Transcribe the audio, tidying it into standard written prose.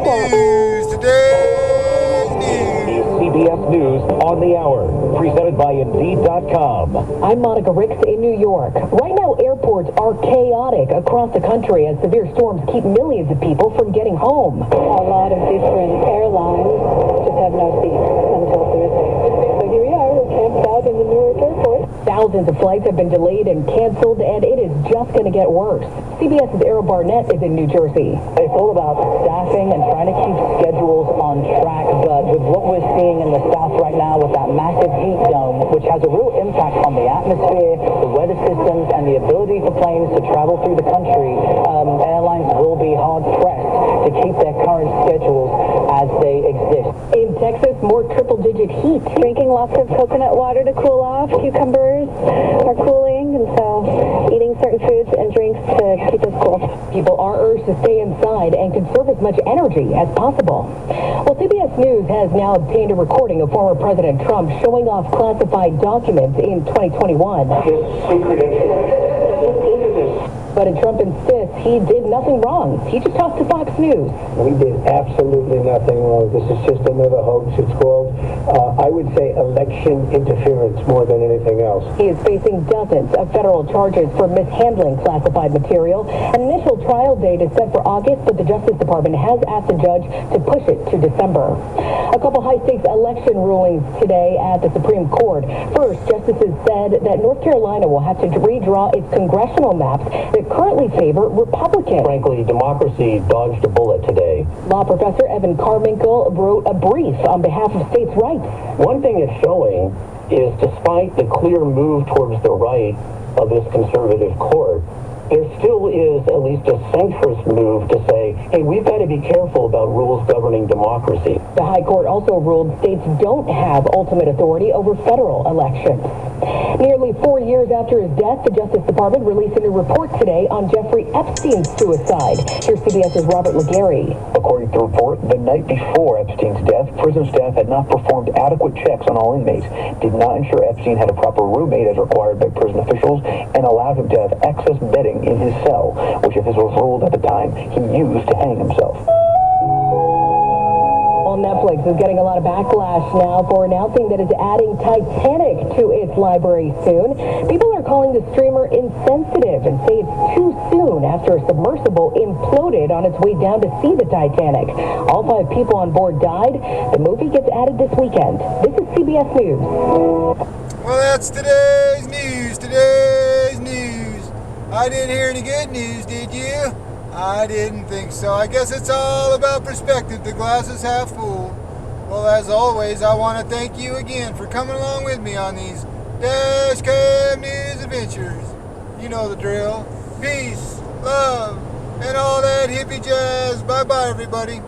News. Today's news. CBS News on the Hour, presented by Indeed.com. I'm Monica Ricks in New York. Right now, airports are chaotic across the country as severe storms keep millions of people from getting home. A lot of different airlines just have no seats until Thursday. So here we are, we're camped out in the Newark airport. Thousands of flights have been delayed and canceled, and it is just going to get worse. CBS's Errol Barnett is in New Jersey. It's all about staffing and trying to keep schedules on track, but with what we're seeing in the south right now with that massive heat dome, which has a real impact on the atmosphere, the weather systems, and the ability for planes to travel through the country, airlines will be hard-pressed to keep their current schedules as they exist. In Texas, more triple-digit heat. Drinking lots of coconut water to cool off. Cucumbers are cooling, and so eating certain foods and drinks to keep us cool. People are urged to stay inside and conserve as much energy as possible. Well, CBS News has now obtained a recording of former President Trump showing off classified documents in 2021. But Trump insists he did nothing wrong. He just talked to Fox News. We did absolutely nothing wrong. This is just another hoax. It's called, I would say, election interference more than anything else. He is facing dozens of federal charges for mishandling classified material. An initial trial date is set for August, but the Justice Department has asked the judge to push it to December. A couple high-stakes election rulings today at the Supreme Court. First, justices said that North Carolina will have to redraw its congressional maps that currently favor Republicans. Frankly, democracy dodged a bullet today. Law professor Evan Carmichael wrote a brief on behalf of states' rights. One thing it's showing is, despite the clear move towards the right of this conservative court, there still is at least a centrist move to say, hey, we've got to be careful about rules governing democracy. The High Court also ruled states don't have ultimate authority over federal elections. Nearly 4 years after his death, the Justice Department released a new report today on Jeffrey Epstein's suicide. Here's CBS's Robert Legary. According to the report, the night before Epstein's death, prison staff had not performed adequate checks on all inmates, did not ensure Epstein had a proper roommate as required by prison officials, and allowed him to have excess bedding in his cell, which officials ruled at the time he used to hang himself. Well, Netflix is getting a lot of backlash now for announcing that it's adding Titanic to its library soon. People are calling the streamer insensitive and say it's too soon after a submersible imploded on its way down to see the Titanic. All 5 people on board died. The movie gets added this weekend. This is CBS News. Well, that's today's news. Today's news. I didn't hear any good news, did you? I didn't think so. I guess it's all about perspective. The glass is half full. Well, as always, I want to thank you again for coming along with me on these Dash Cam News adventures. You know the drill. Peace, love, and all that hippie jazz. Bye-bye, everybody.